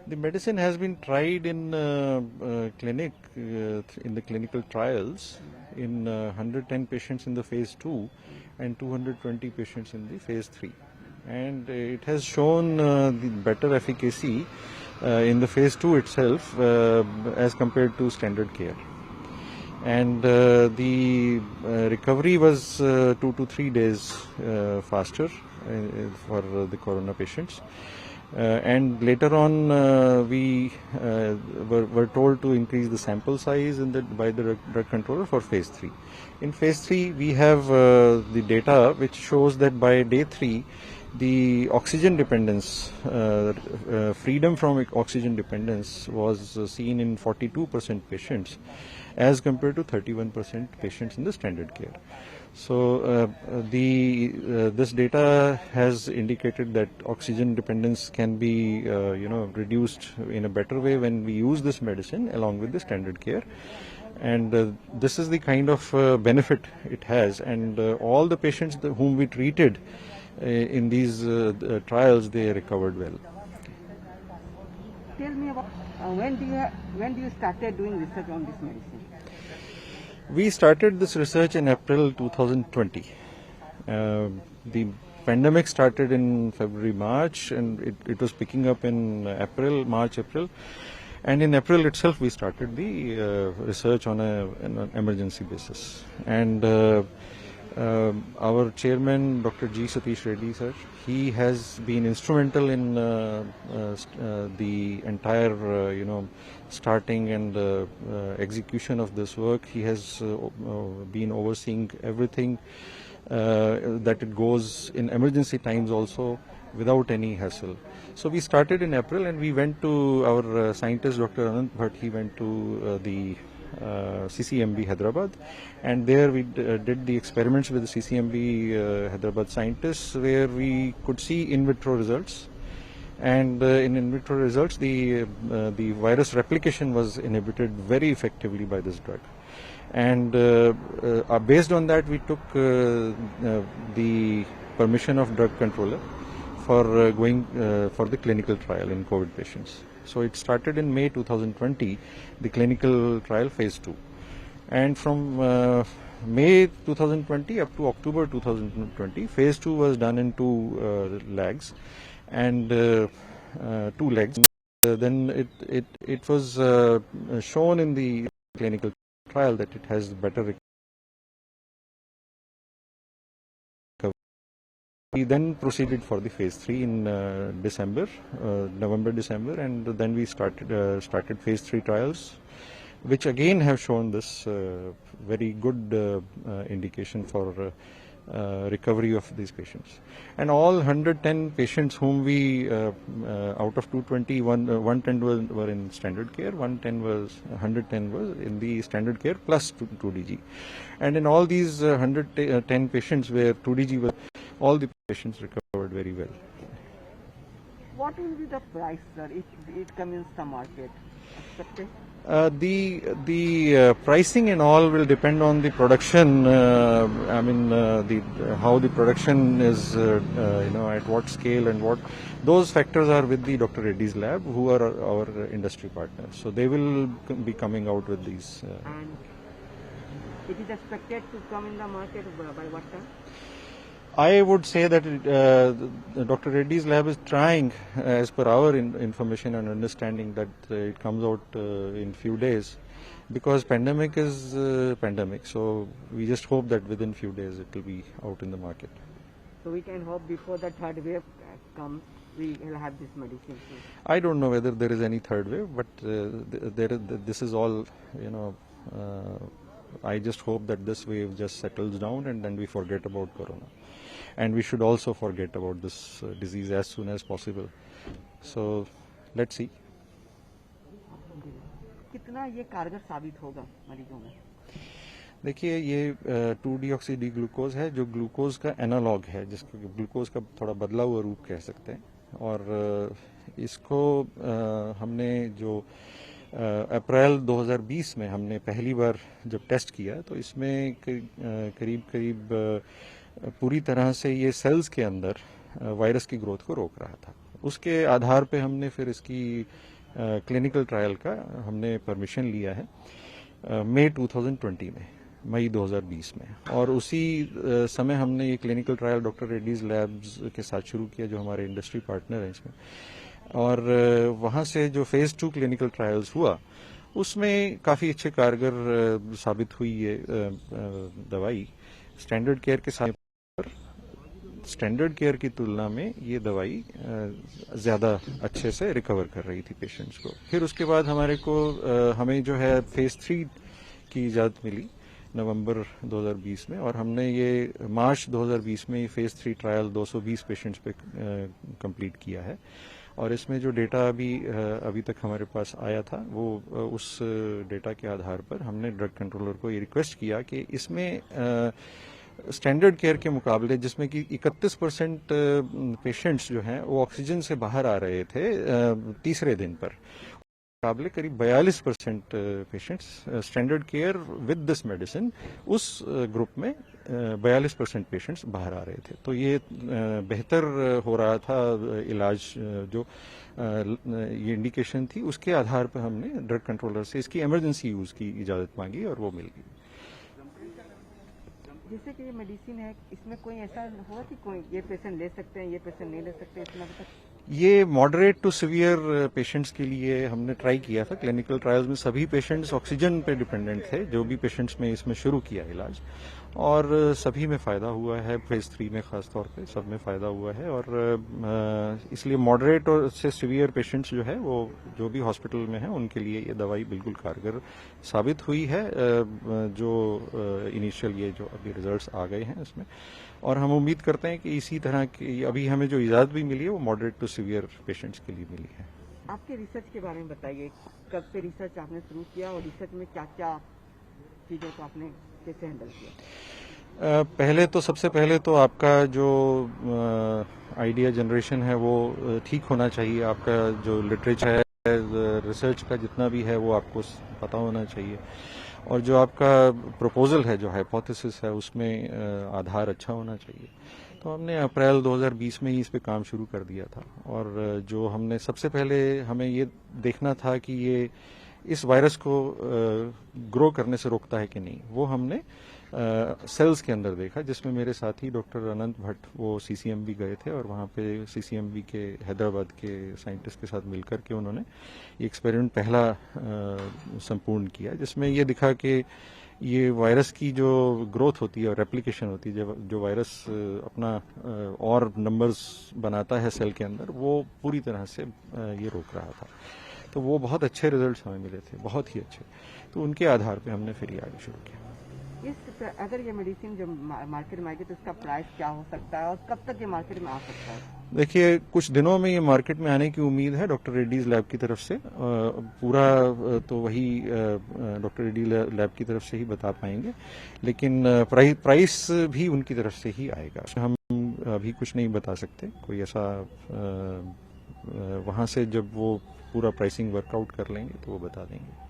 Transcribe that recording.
The medicine has been tried in in the clinical trials in 110 patients in the phase 2 and 220 patients in the phase 3. And it has shown the better efficacy in the phase 2 itself as compared to standard care. And the recovery was 2 to 3 days faster for the corona patients. And later on, we were told to increase the sample size by the drug controller for phase 3. In phase 3, we have the data which shows that by day 3, the oxygen dependence, freedom from oxygen dependence was seen in 42% patients as compared to 31% patients in the standard care. So this data has indicated that oxygen dependence can be reduced in a better way when we use this medicine along with the standard care. And this is the kind of benefit it has. And all the patients whom we treated in these trials, they recovered well. Tell me about when do you started doing research on this medicine? We started this research in April 2020. The pandemic started in February, March, and it was picking up in March, April. And in April itself, we started the research on an emergency basis. And our chairman, Dr. G. Satish Reddy, sir, he has been instrumental in the entire, starting and execution of this work. He has been overseeing everything that it goes in emergency times also without any hassle. So we started in April, and we went to our scientist, Dr. Anant Bhatt. He went to the CCMB Hyderabad, and there we did the experiments with the CCMB Hyderabad scientists, where we could see in vitro results. And in vitro results, the virus replication was inhibited very effectively by this drug. And based on that, we took the permission of drug controller for going for the clinical trial in COVID patients. So it started in May 2020, the clinical trial phase 2. And from May 2020 up to October 2020, phase 2 was done in 2 legs and 2 legs. Then it was shown in the clinical trial that it has better recovery. We then proceeded for the phase 3 in November, December, and then we started phase 3 trials, which again have shown this very good indication for recovery of these patients. And all 110 patients whom we, out of 220, 110 were in standard care, 110 was in the standard care plus 2DG. And in all these 110 patients where 2DG was, all the patients recovered very well. What will be the price, sir, if it comes in the market? Accepted? The pricing and all will depend on the production. How the production is, at what scale and what. Those factors are with the Dr. Reddy's lab, who are our industry partners. So they will be coming out with these. And it is expected to come in the market by what time? I would say that Dr. Reddy's lab is trying, as per our information and understanding, that it comes out in few days, because pandemic is pandemic. So we just hope that within few days it will be out in the market. So we can hope before the third wave comes, we will have this medicine. I don't know whether there is any third wave, but this is all, I just hope that this wave just settles down and then we forget about corona. And we should also forget about this disease as soon as possible. So let's see. कितना ये कारगर साबित होगा मरीजों में? देखिए, ये 2-deoxy D-ग्लूकोज है, जो ग्लूकोज का एनालॉग है, जिसको ग्लूकोज का थोड़ा बदला हुआ रूप कह सकते हैं. और इसको हमने जो अप्रैल 2020 में हमने पहली बार जब टेस्ट किया, तो इसमें करीब पूरी तरह से ये सेल्स के अंदर वायरस की ग्रोथ को रोक रहा था. उसके आधार पे हमने फिर इसकी क्लिनिकल ट्रायल का हमने परमिशन लिया है मई 2020 में, मई 2020 में। और उसी समय हमने ये clinical trial doctor Reddy's labs के साथ शुरू किया, जो हमारे इंडस्ट्री पार्टनर हैं इसमें। और वहाँ से जो फेज़ 2 क्लिनिकल ट्रायल्स हुआ, उसमें काफ़ी अच्छे कारगर साबित हुई ये दवाई। स्टैंडर्ड केयर के साथ स्टैंडर्ड केयर की तुलना में ये दवाई ज़्यादा अच्छे से रिकवर कर रही थी पेशेंट्स को। फिर उसके बाद हमें जो है फेज़ 3 की इजाज़त मिली नवंबर 2020 में, और हमने ये मार्च 2020 में फेज़ 3 ट्रायल 220 पेशेंट्स पे कंप्लीट किया है। और इसमें जो डेटा अभी तक हमारे पास आया था, वो उस डेटा के आधार पर हमने ड्रग कंट्रोलर को ये रिक्वेस्ट किया कि इसमें स्टैंडर्ड केयर के मुकाबले, जिसमें कि 31% पेशेंट्स जो हैं वो ऑक्सीजन से बाहर आ रहे थे तीसरे दिन पर, मुकाबले करीब 42% patients standard care with this medicine, उस ग्रुप में 42% पेशेंट्स बाहर आ रहे थे। तो ये बेहतर हो रहा था इलाज, जो ये इंडिकेशन थी, उसके आधार पर हमने ड्रग कंट्रोलर से इसकी इमरजेंसी यूज की इजाज़त मांगी और वो मिल गई। जैसे कि ये मेडिसिन है, इसमें कोई ऐसा हुआ कि कोई ये पेशेंट ले सकते हैं, ये पेशेंट नहीं ले सकते, इतना अभी तक? ये मॉडरेट टू सीवियर पेशेंट्स के लिए हमने ट्राई किया था। क्लिनिकल ट्रायल्स में सभी पेशेंट्स ऑक्सीजन पे डिपेंडेंट थे, जो भी पेशेंट्स में इसमें शुरू किया इलाज, और सभी में फ़ायदा हुआ है। फेज़ 3 में खास तौर पे सब में फ़ायदा हुआ है। और इसलिए मॉडरेट और से सीवियर पेशेंट्स जो है, वो जो भी हॉस्पिटल में हैं, उनके लिए ये दवाई बिल्कुल कारगर साबित हुई है। जो इनिशियल ये जो अभी रिजल्ट्स आ गए हैं इसमें, और हम उम्मीद करते हैं कि इसी तरह की अभी हमें जो इजाज़त भी मिली है, वो मॉडरेट टू सीवियर पेशेंट्स के लिए मिली है। आपके रिसर्च के बारे में बताइए, कब से रिसर्च आपने शुरू किया और रिसर्च में क्या क्या चीज़ों को आपने कैसे हैंडल किया? सबसे पहले तो आपका जो आइडिया जनरेशन है वो ठीक होना चाहिए। आपका जो लिटरेचर है, रिसर्च का जितना भी है, वो आपको पता होना चाहिए। और जो आपका प्रपोजल है, जो हाइपोथेसिस है, उसमें आधार अच्छा होना चाहिए। तो हमने अप्रैल 2020 में ही इस पे काम शुरू कर दिया था। और जो हमने सबसे पहले, हमें ये देखना था कि ये इस वायरस को ग्रो करने से रोकता है कि नहीं, वो हमने सेल्स के अंदर देखा, जिसमें मेरे साथी डॉक्टर अनंत भट्ट, वो सीसीएमबी गए थे, और वहाँ पे सीसीएमबी के हैदराबाद के साइंटिस्ट के साथ मिलकर के उन्होंने ये एक्सपेरिमेंट पहला संपूर्ण किया, जिसमें ये दिखा कि ये वायरस की जो ग्रोथ होती है और रेप्लिकेशन होती है, जो वायरस अपना और नंबर्स बनाता है सेल के अंदर, वो पूरी तरह से ये रोक रहा था। तो वो बहुत अच्छे रिजल्ट्स हमें मिले थे, बहुत ही अच्छे। तो उनके आधार पे हमने फिर ये आगे शुरू किया। अगर ये मेडिसिन जो मार्केट में आएगी, तो इसका प्राइस क्या हो सकता है और कब तक ये मार्केट में आ सकता है? देखिए, कुछ दिनों में ये मार्केट में आने की उम्मीद है डॉक्टर रेड्डीज लैब की तरफ से। पूरा तो वही डॉक्टर रेड्डी लैब की तरफ से ही बता पाएंगे, लेकिन प्राइस भी उनकी तरफ से ही आएगा। हम अभी कुछ नहीं बता सकते, कोई ऐसा वहाँ से जब वो पूरा प्राइसिंग वर्कआउट कर लेंगे तो वो बता देंगे।